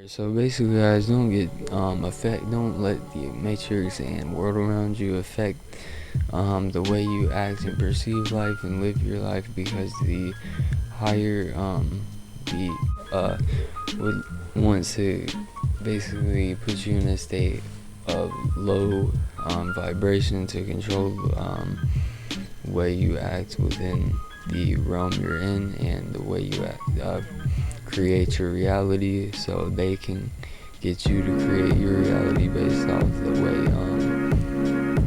So basically, guys, don't let the matrix and world around you affect the way you act and perceive life and live your life, because the higher the would wants to basically put you in a state of low vibration to control way you act within the realm you're in, and the way you act, create your reality, so they can get you to create your reality based off the way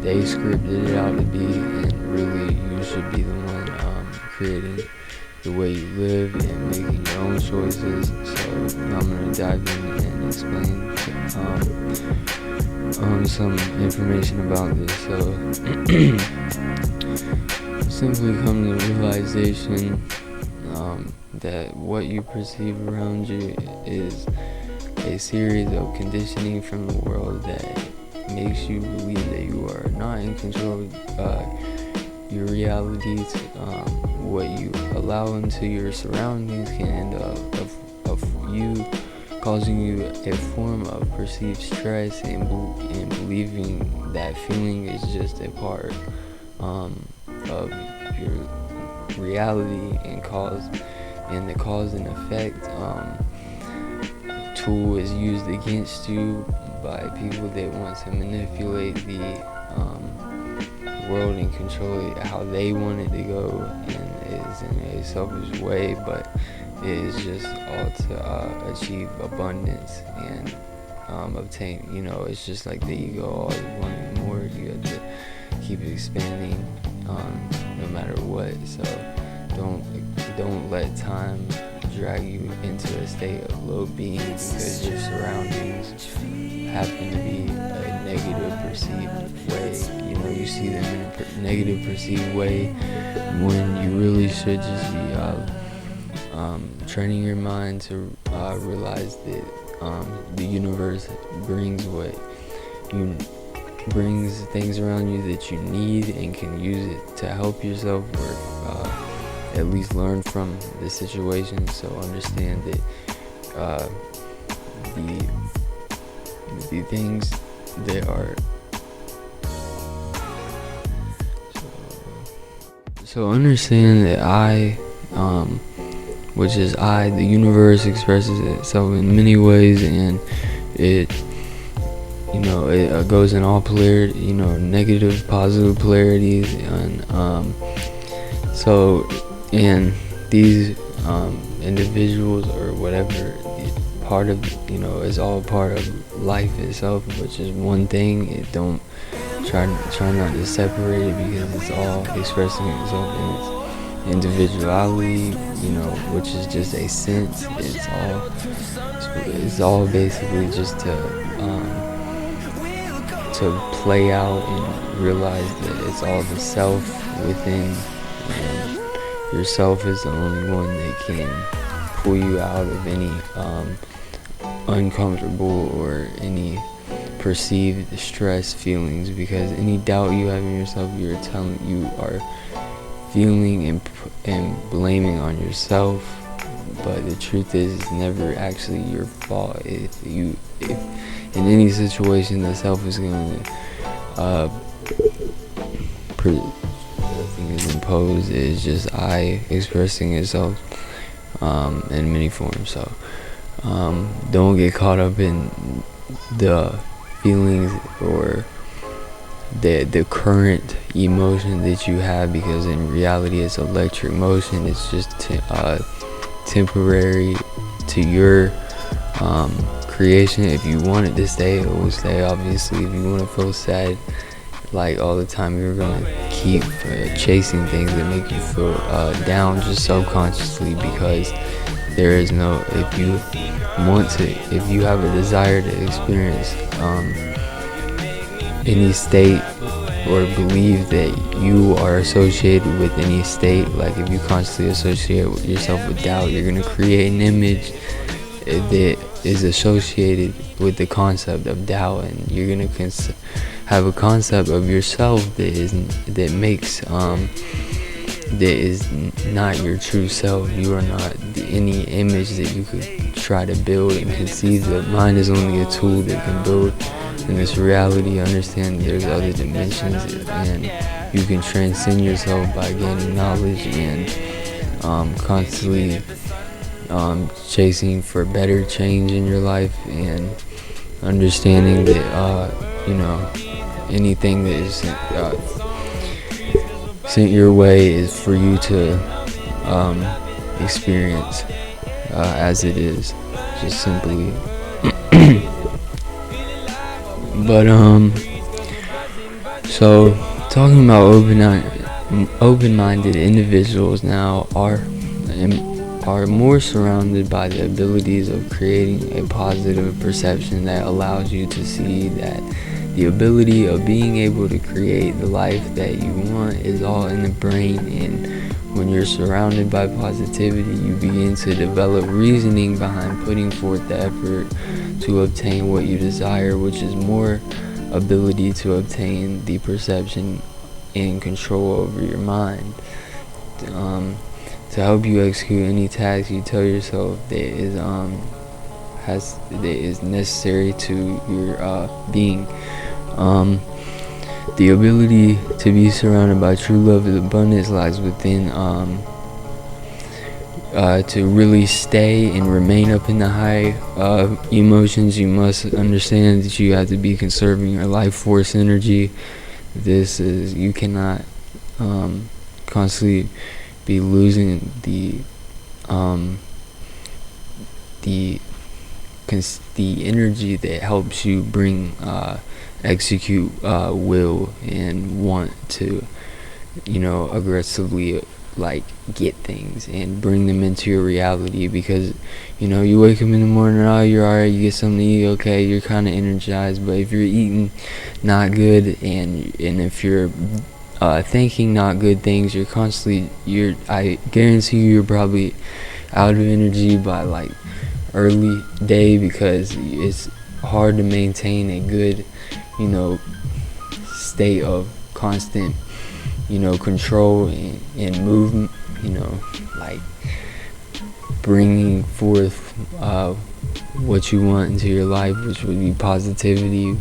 they scripted it out to be, and really you should be the one creating the way you live and making your own choices. So I'm going to dive in and explain some information about this. So simply come to the realization that what you perceive around you is a series of conditioning from the world that makes you believe that you are not in control of your reality. What you allow into your surroundings can end up of you causing you a form of perceived stress, and believing that feeling is just a part of your reality, and the cause and effect tool is used against you by people that want to manipulate the world and control it how they want it to go, and it is in a selfish way, but it is just all to achieve abundance and obtain, it's just like the ego, always wanting more. You have to keep expanding no matter what. So don't let time drag you into a state of low being because your surroundings happen to be a negative perceived way. You see them in a negative perceived way, when you really should just be training your mind to realize that the universe brings things around you that you need, and can use it to help yourself, or at least learn from the situation. So understand that the things that are so understand that the universe expresses itself in many ways, and it goes in all polarity, negative, positive polarities, and these individuals, or whatever, part of, is all part of life itself, which is one thing. It don't try not to separate it, because it's all expressing itself in its individuality, which is just a sense. It's all basically just to play out and realize that it's all the self within, and yourself is the only one that can pull you out of any uncomfortable or any perceived stress feelings, because any doubt you have in yourself, you are feeling and blaming on yourself. But the truth is, it's never actually your fault. If in any situation, the self is going to thing is imposed. Is just I expressing itself in many forms. So don't get caught up in the feelings or the current emotion that you have, because in reality it's electric motion. It's just temporary to your creation. If you want it to stay, it will stay. Obviously, if you want to feel sad like all the time, you're gonna keep chasing things that make you feel down, just subconsciously, because there is no, if you have a desire to experience any state, or believe that you are associated with any state, like if you constantly associate yourself with doubt, you're going to create an image that is associated with the concept of doubt, and you're going to have a concept of yourself that makes that is not your true self. You are not any image that you could try to build and conceive. The mind is only a tool that can build in this reality. Understand there's other dimensions, and you can transcend yourself by gaining knowledge and constantly chasing for better change in your life, and understanding that anything that is sent your way is for you to experience as it is, just simply. But so talking about open-minded individuals now are more surrounded by the abilities of creating a positive perception that allows you to see that the ability of being able to create the life that you want is all in the brain. And when you're surrounded by positivity, you begin to develop reasoning behind putting forth the effort to obtain what you desire, which is more ability to obtain the perception and control over your mind. To help you execute any task you tell yourself that is necessary to your being. The ability to be surrounded by true love and abundance lies within to really stay and remain up in the high emotions. You must understand that you have to be conserving your life force energy. You cannot constantly be losing the energy that helps you execute will and want to aggressively get things and bring them into your reality. Because you wake up in the morning, you're alright, you get something to eat, okay, you're kind of energized. But if you're eating not good and if you're thinking not good things, I guarantee you're probably out of energy by early day, because it's hard to maintain a good state of constant control and movement, bringing forth what you want into your life, which would be positivity,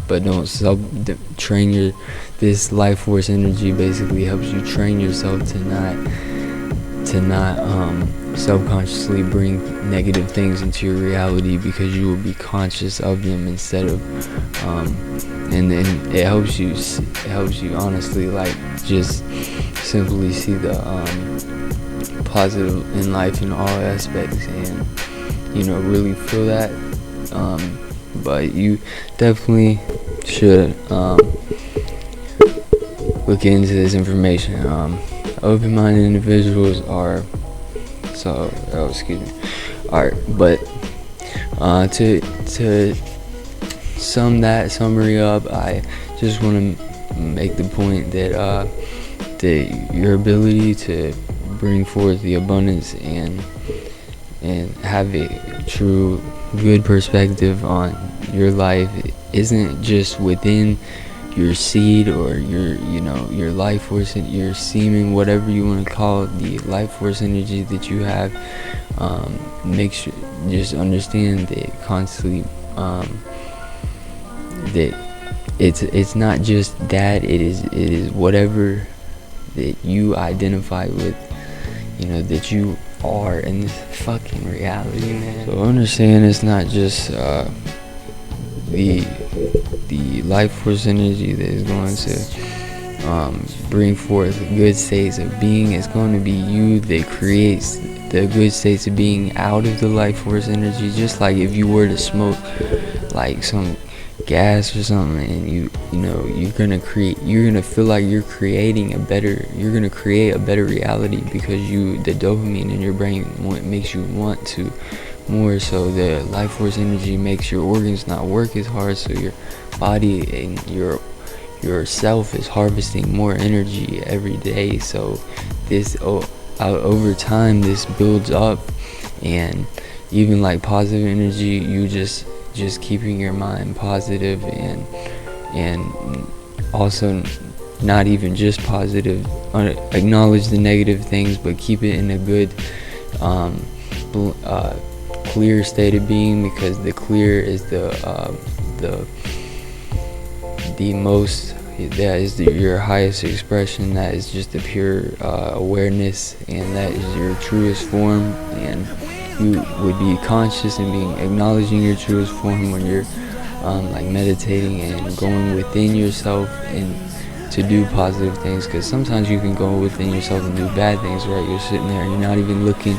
but don't train this life force energy basically helps you train yourself to not subconsciously bring negative things into your reality, because you will be conscious of them instead of and then it helps you honestly just simply see the positive in life in all aspects, and really feel that. But you definitely should look into this information. Open-minded individuals are alright, but to sum that summary up, I just want to make the point that your ability to bring forth the abundance and have a true good perspective on your life isn't just within your seed or your life force, your semen, whatever you want to call it, the life force energy that you have. Make sure, just understand that constantly that it's not just that, it is whatever that you identify with, that you are in this fucking reality, man. So understand it's not just the life force energy that is going to bring forth good states of being. It's going to be you that creates the good states of being out of the life force energy. Just like if you were to smoke some gas or something, and you're gonna feel like you're create a better reality, because the dopamine in your brain makes you want to more. So the life force energy makes your organs not work as hard, so your body and yourself is harvesting more energy every day. So this over time this builds up, and even positive energy, you just keeping your mind positive and also not even just positive. Acknowledge the negative things, but keep it in a good, clear state of being, because the clear is the most, that is your highest expression. That is just the pure awareness, and that is your truest form. And you would be conscious and being acknowledging your truest form when you're like meditating and going within yourself and to do positive things. Because sometimes you can go within yourself and do bad things, right? You're sitting there and you're not even looking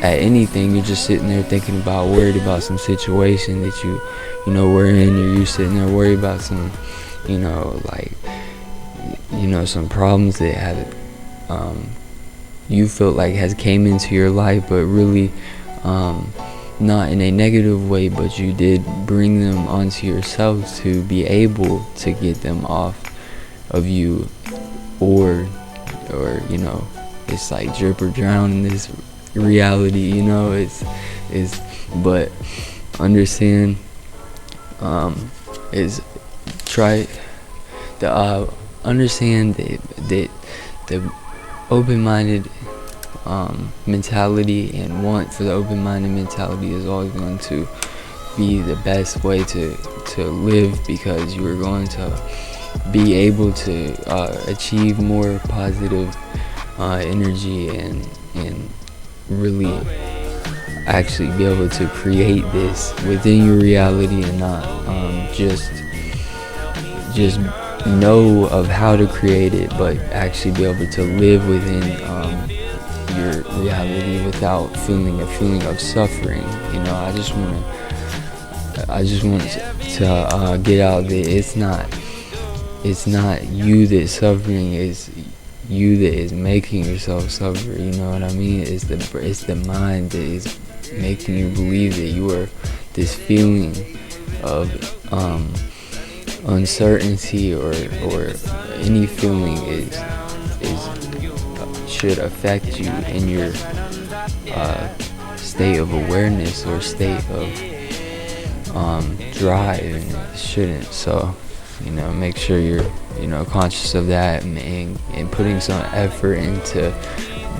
at anything. You're just sitting there thinking about, worried about some situation that you were in, or you sitting there worried about some, some problems that have you felt like has came into your life, but really not in a negative way, but you did bring them onto yourself to be able to get them off of you, or it's like drip or drown in this reality, but understand, is try the understand that the open-minded mentality and want for the open-minded mentality is always going to be the best way to live, because you are going to be able to achieve more positive energy and really actually be able to create this within your reality, and not just know of how to create it, but actually be able to live within your reality without feeling a feeling of suffering. I just want to get out that it's not you that's suffering, it's you that is making yourself suffer. You know what I mean? It's the mind that is making you believe that you are this feeling of uncertainty, or any feeling is should affect you in your state of awareness or state of drive, and it shouldn't. So make sure you're conscious of that, and putting some effort into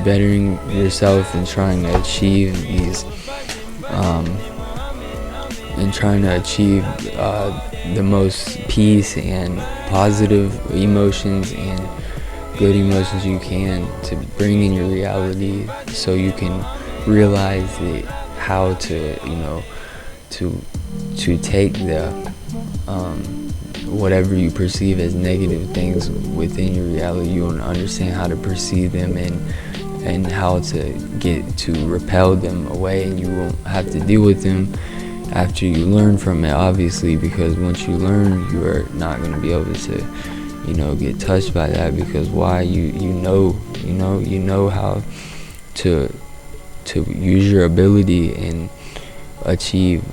bettering yourself and trying to achieve these the most peace and positive emotions and good emotions you can to bring in your reality, so you can realize that how to take the whatever you perceive as negative things within your reality. You want to understand how to perceive them and how to get to repel them away, and you won't have to deal with them after you learn from it, obviously, because once you learn, you are not going to be able to get touched by that, because why? You know how to use your ability and achieve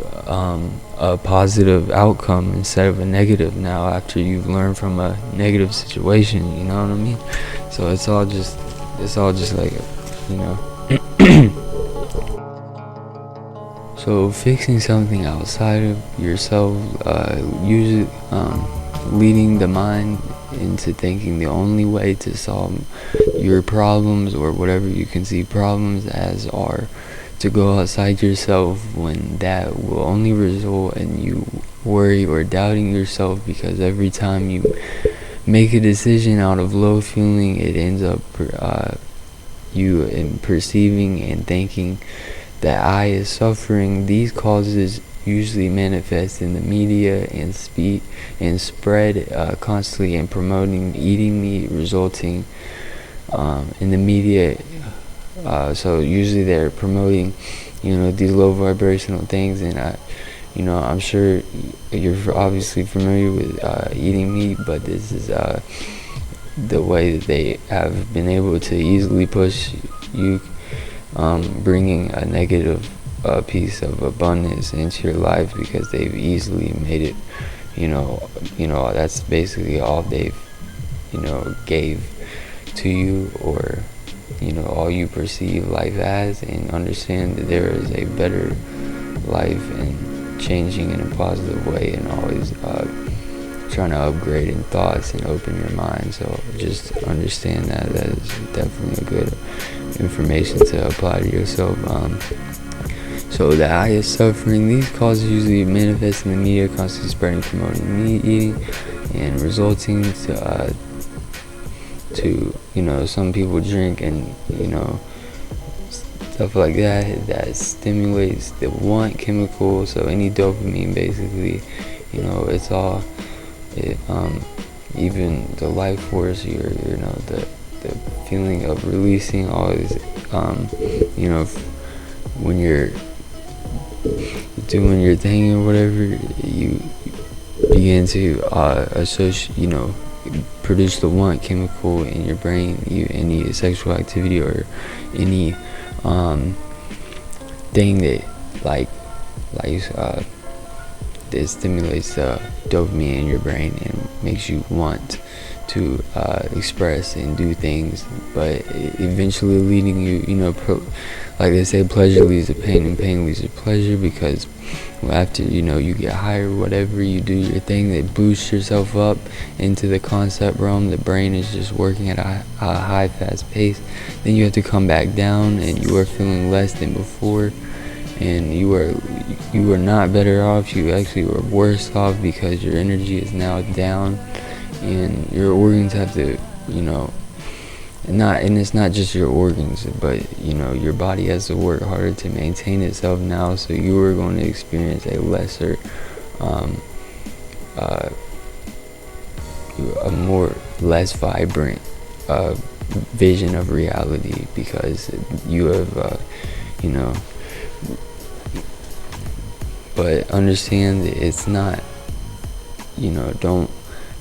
a positive outcome instead of a negative now, after you've learned from a negative situation. You know what I mean? So it's all just like So fixing something outside of yourself, usually leading the mind into thinking the only way to solve your problems, or whatever you can see problems as, are to go outside yourself, when that will only result in you worry or doubting yourself, because every time you make a decision out of low feeling, it ends up you in perceiving and thinking that I is suffering. These causes usually manifest in the media and spread constantly in promoting eating meat, resulting in the media. So usually they're promoting, these low vibrational things, and I'm sure you're obviously familiar with eating meat, but this is the way that they have been able to easily push you, bringing a negative piece of abundance into your life, because they've easily made it, that's basically all they've, gave to you, or all you perceive life as, and understand that there is a better life, and changing in a positive way, and always trying to upgrade in thoughts and open your mind. So just understand that is definitely a good information to apply to yourself. So the highest suffering, these causes usually manifest in the media, constantly spreading, promoting meat eating, and resulting to some people drink and stuff like that stimulates the want chemical. So any dopamine, basically, it's all even the life force, the feeling of releasing all these, when you're doing your thing or whatever, you begin to associate, produce the want chemical in your brain. Any sexual activity or any thing that that stimulates dopamine in your brain and makes you want to express and do things, but eventually leading you, like they say, pleasure leads to pain and pain leads to pleasure, because after you get higher, whatever, you do your thing that boosts yourself up into the concept realm, the brain is just working at a high fast pace, then you have to come back down and you are feeling less than before, and you are not better off, you actually were worse off, because your energy is now down and your organs have to, and it's not just your organs, but your body has to work harder to maintain itself now, so you are going to experience a lesser less vibrant vision of reality, because you have but understand that it's not, don't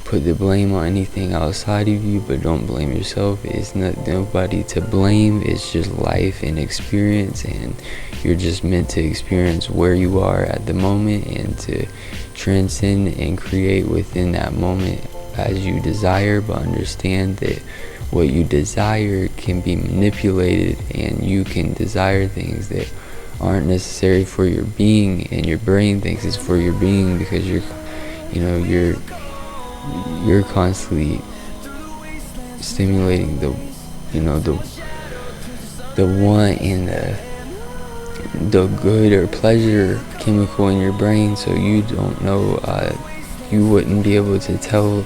put the blame on anything outside of you, but don't blame yourself. It's not nobody to blame, it's just life and experience, and you're just meant to experience where you are at the moment and to transcend and create within that moment as you desire. But understand that what you desire can be manipulated, and you can desire things that aren't necessary for your being, and your brain thinks it's for your being, because you're constantly stimulating the want and the good or pleasure chemical in your brain, so you don't know, you wouldn't be able to tell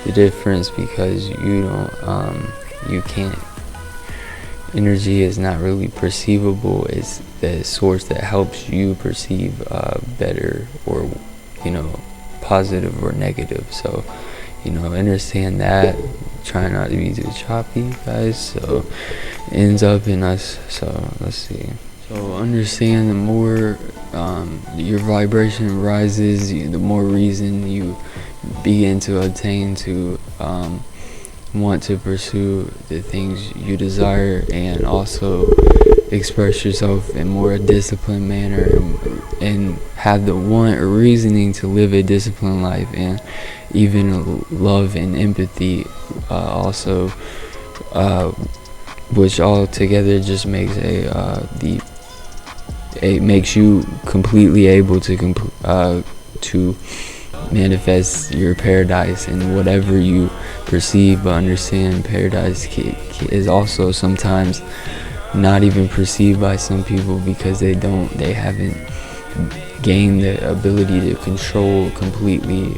the difference, because you can't. Energy is not really perceivable. It's the source that helps you perceive better, or positive or negative. So understand that. Try not to be too choppy, guys, so it ends up in us. So let's see. So understand, the more your vibration rises, the more reason you begin to attain to want to pursue the things you desire, and also express yourself in more disciplined manner, and have the want or reasoning to live a disciplined life, and even love and empathy also, which all together just makes it makes you completely able to manifest your paradise and whatever you perceive. But understand, paradise is also sometimes not even perceived by some people, because they haven't gained the ability to control completely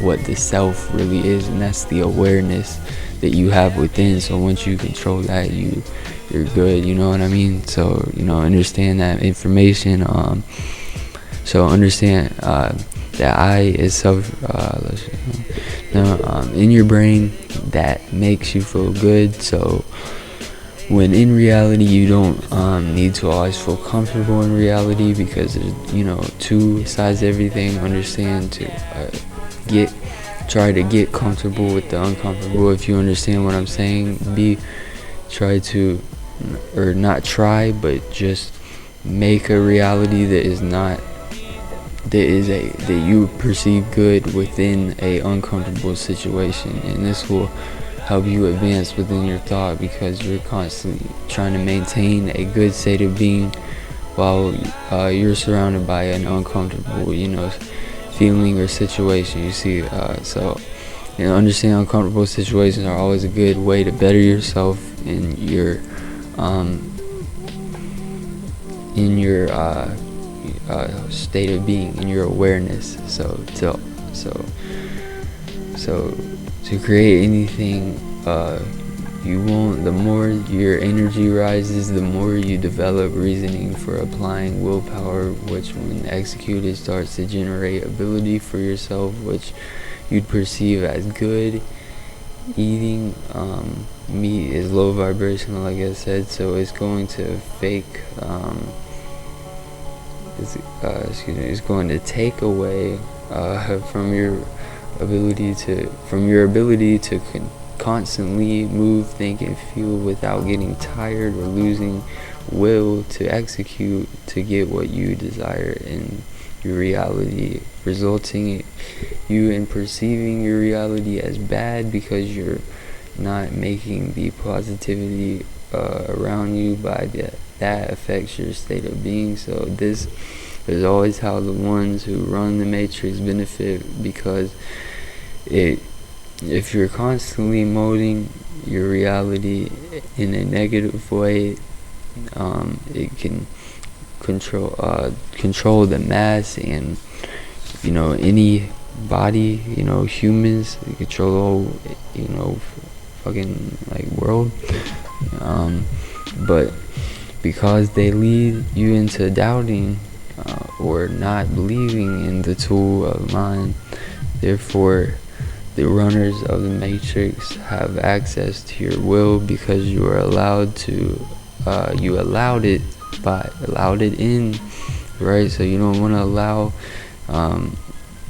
what the self really is, and that's the awareness that you have within. So once you control that, you're good, you know what I mean? So understand that information. So understand that I is self in your brain that makes you feel good. So when in reality, you don't need to always feel comfortable in reality, because there's two sides to everything. Understand to try to get comfortable with the uncomfortable. If you understand what I'm saying, try to, or not try, but just make a reality that you perceive good within a uncomfortable situation, and this will help you advance within your thought, because you're constantly trying to maintain a good state of being while you're surrounded by an uncomfortable feeling or situation. You see, understand uncomfortable situations are always a good way to better yourself um, in your state of being, in your awareness. So to create anything you want, the more your energy rises, the more you develop reasoning for applying willpower, which when executed starts to generate ability for yourself, which you'd perceive as good. Eating meat is low vibrational, like I said, so it's going to it's going to take away from your ability to constantly move, think, and feel without getting tired or losing will to execute to get what you desire in your reality, resulting you in perceiving your reality as bad because you're not making the positivity around you that affects your state of being. So this is always how the ones who run the matrix benefit, because if you're constantly molding your reality in a negative way, it can control the mass, and any body, humans, they control the whole fucking like world, but because they lead you into doubting or not believing in the tool of mind, therefore the runners of the matrix have access to your will because you are allowed it in, right? So you don't want to allow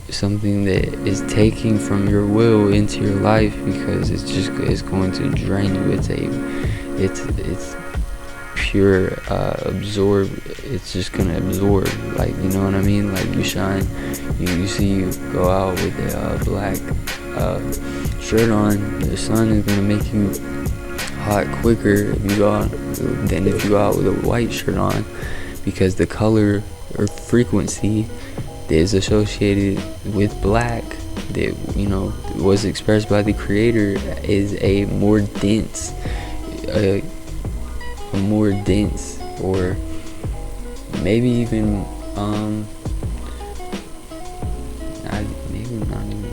something that is taking from your will into your life, because it's going to drain you. It's pure absorb. It's just gonna absorb, like, you know what I mean? Like, you shine, you see, you go out with a black shirt on, the sun is gonna make you hot quicker than if you go out with a white shirt on, because the color or frequency that is associated with black, that was expressed by the creator, is a more dense, or maybe even maybe not even